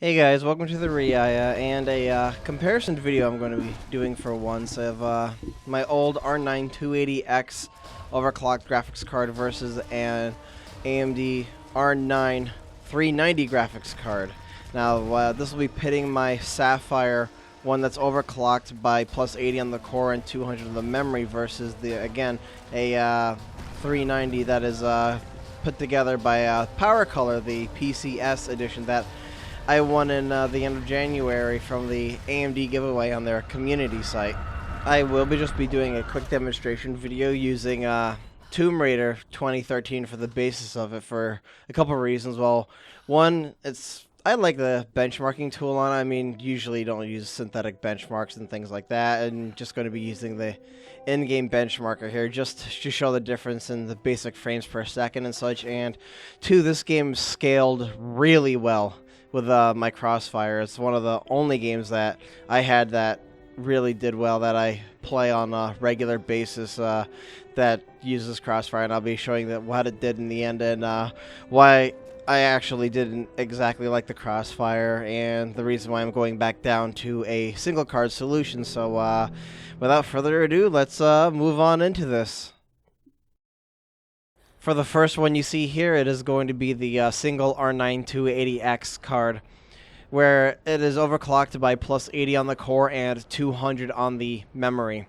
Hey guys, welcome to TheRiaya, and a comparison video I'm going to be doing for once of my old R9 280X overclocked graphics card versus an AMD R9 390 graphics card. Now, this will be pitting my Sapphire, one that's overclocked by plus 80 on the core and 200 on the memory, versus again, a 390 that is put together by PowerColor, the PCS edition that I won in the end of January from the AMD giveaway on their community site. I will just be doing a quick demonstration video using Tomb Raider 2013 for the basis of it for a couple of reasons. Well, one, I like the benchmarking tool on it. I mean, usually don't use synthetic benchmarks and things like that, and just going to be using the in-game benchmarker here just to show the difference in the basic frames per second and such. And two, this game scaled really well with my Crossfire. It's one of the only games that I had that really did well, that I play on a regular basis, that uses Crossfire, and I'll be showing that what it did in the end and why I actually didn't exactly like the Crossfire, and the reason why I'm going back down to a single card solution. So without further ado, let's move on into this. For the first one you see here, it is going to be the single R9 280X card, where it is overclocked by plus 80 on the core and 200 on the memory.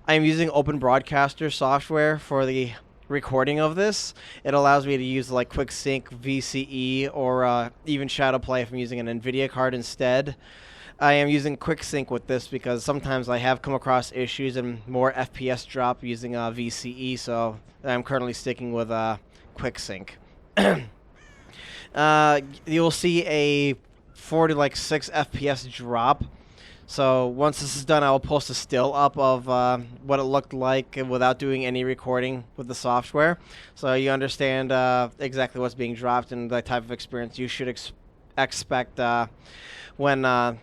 I am using Open Broadcaster software for the recording of this. It allows me to use like QuickSync, VCE, or even Shadowplay if I'm using an NVIDIA card instead. I am using QuickSync with this because sometimes I have come across issues and more FPS drop using VCE, so I'm currently sticking with QuickSync. You will see a 4 to 6 FPS drop. So once this is done, I will post a still up of what it looked like without doing any recording with the software, so you understand exactly what's being dropped and the type of experience you should expect when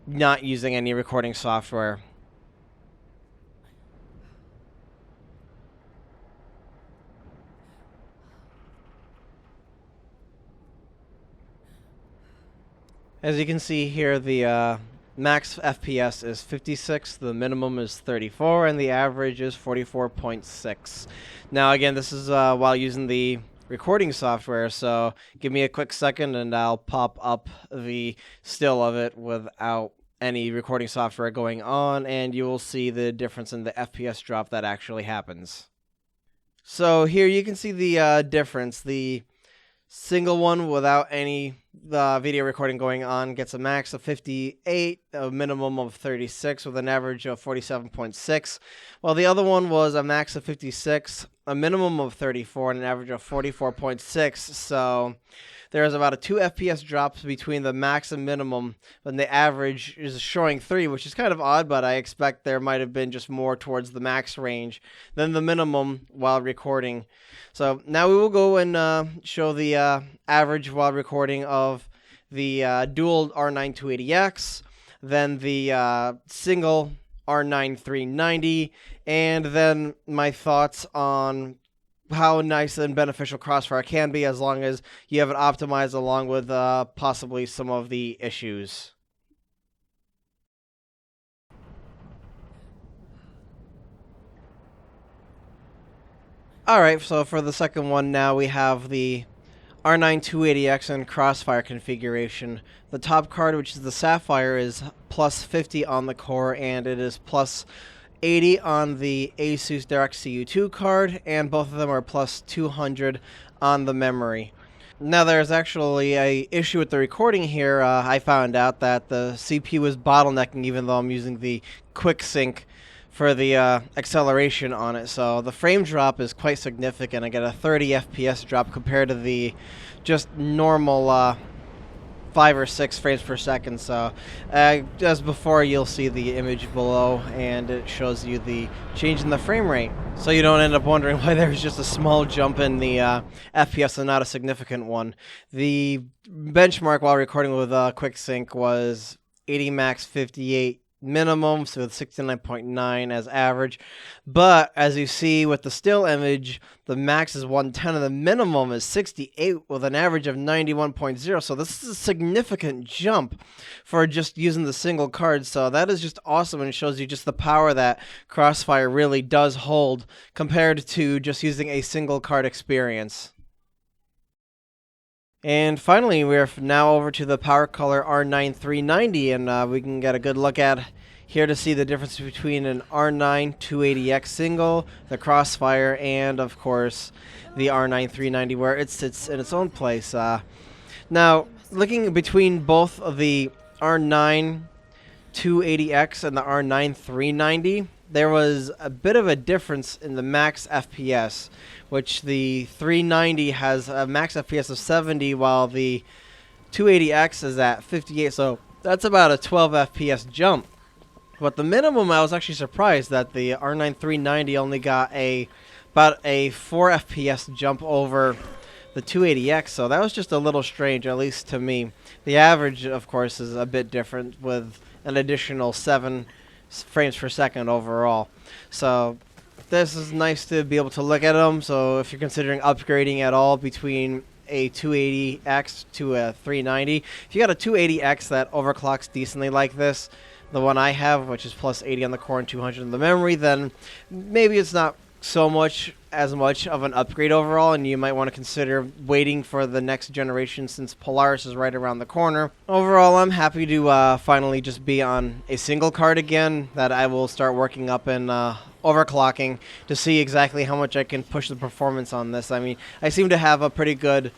not using any recording software. As you can see here, the max FPS is 56, the minimum is 34, and the average is 44.6. Now again, this is while using the recording software, so give me a quick second and I'll pop up the still of it without any recording software going on, and you will see the difference in the FPS drop that actually happens. So here you can see the difference. The single one without any video recording going on gets a max of 58, a minimum of 36, with an average of 47.6. While the other one was a max of 56, a minimum of 34, and an average of 44.6. So there's about a 2 FPS drops between the max and minimum, and the average is showing 3, which is kind of odd, but I expect there might have been just more towards the max range than the minimum while recording. So now we will go and show the average while recording of the dual R9 280X, then the single R9 390, and then my thoughts on how nice and beneficial Crossfire can be as long as you have it optimized, along with possibly some of the issues. Alright, so for the second one now, we have the R9 280X and Crossfire configuration. The top card, which is the Sapphire, is plus 50 on the core, and it is plus 80 on the Asus DirectCU2 card, and both of them are plus 200 on the memory. Now, there's actually a issue with the recording here. I found out that the CPU is bottlenecking even though I'm using the QuickSync for the acceleration on it, so the frame drop is quite significant. I get a 30 FPS drop compared to the just normal 5 or 6 frames per second. So as before, you'll see the image below, and it shows you the change in the frame rate, so you don't end up wondering why there's just a small jump in the FPS and not a significant one. The benchmark while recording with QuickSync was 80 max 58 minimum, so it's 69.9 as average. But as you see with the still image, the max is 110 and the minimum is 68 with an average of 91.0. So this is a significant jump for just using the single card. So that is just awesome, and it shows you just the power that Crossfire really does hold compared to just using a single card experience. And finally, we're now over to the PowerColor R9 390, and we can get a good look at here to see the difference between an R9 280X single, the Crossfire, and of course the R9 390, where it sits in its own place. Now, looking between both of the R9 280X and the R9 390, there was a bit of a difference in the max FPS, which the 390 has a max FPS of 70, while the 280X is at 58, so that's about a 12 FPS jump. But the minimum, I was actually surprised that the R9 390 only got about a 4 FPS jump over the 280X, so that was just a little strange, at least to me. The average, of course, is a bit different with an additional 7 frames per second overall. So this is nice to be able to look at them. So if you're considering upgrading at all between a 280X to a 390, if you got a 280X that overclocks decently like this, the one I have, which is plus 80 on the core and 200 on the memory, then maybe it's not as much of an upgrade overall, and you might want to consider waiting for the next generation since Polaris is right around the corner. Overall, I'm happy to finally just be on a single card again, that I will start working up in overclocking to see exactly how much I can push the performance on this. I mean, I seem to have a pretty good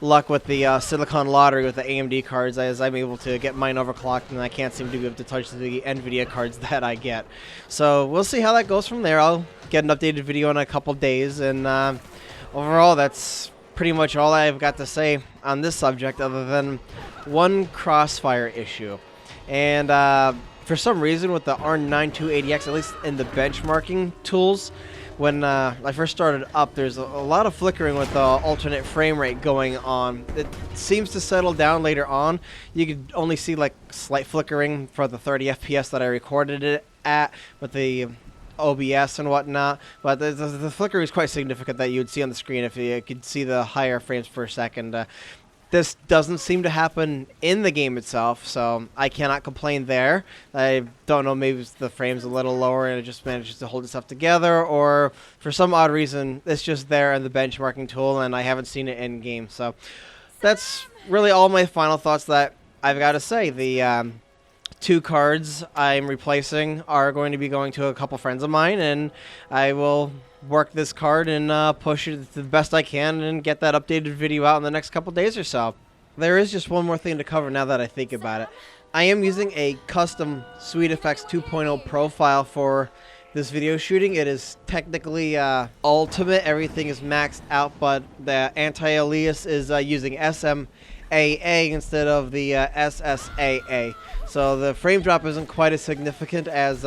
luck with the Silicon Lottery with the AMD cards, as I'm able to get mine overclocked, and I can't seem to be able to touch the NVIDIA cards that I get. So we'll see how that goes from there. I'll get an updated video in a couple days, and overall, that's pretty much all I've got to say on this subject, other than one Crossfire issue. And for some reason with the R9 280X, at least in the benchmarking tools, when I first started up, there's a lot of flickering with the alternate frame rate going on. It seems to settle down later on. You could only see like slight flickering for the 30 FPS that I recorded it at with the OBS and whatnot, but the flicker is quite significant that you would see on the screen if you could see the higher frames per second. This doesn't seem to happen in the game itself, so I cannot complain there. I don't know, maybe the frame's a little lower and it just manages to hold itself together, or for some odd reason, it's just there in the benchmarking tool and I haven't seen it in game. So that's really all my final thoughts that I've got to say. The 2 cards I'm replacing are going to be going to a couple friends of mine, and I will work this card and push it the best I can and get that updated video out in the next couple days or so. There is just one more thing to cover now that I think about it. I am using a custom SweetFX 2.0 profile for this video shooting. It is technically ultimate, everything is maxed out, but the anti-alias is using SSAA instead of the SSAA. So the frame drop isn't quite as significant as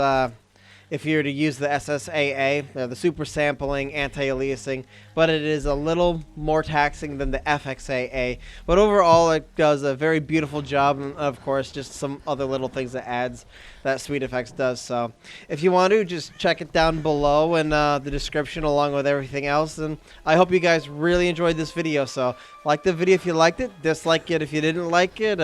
if you were to use the SSAA, the super sampling, anti-aliasing, but it is a little more taxing than the FXAA. But overall, it does a very beautiful job, and of course, just some other little things that adds that SweetFX does. So if you want to, just check it down below in the description along with everything else. And I hope you guys really enjoyed this video. So like the video if you liked it, dislike it if you didn't like it.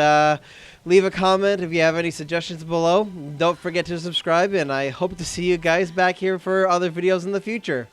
Leave a comment if you have any suggestions below. Don't forget to subscribe, and I hope to see you guys back here for other videos in the future.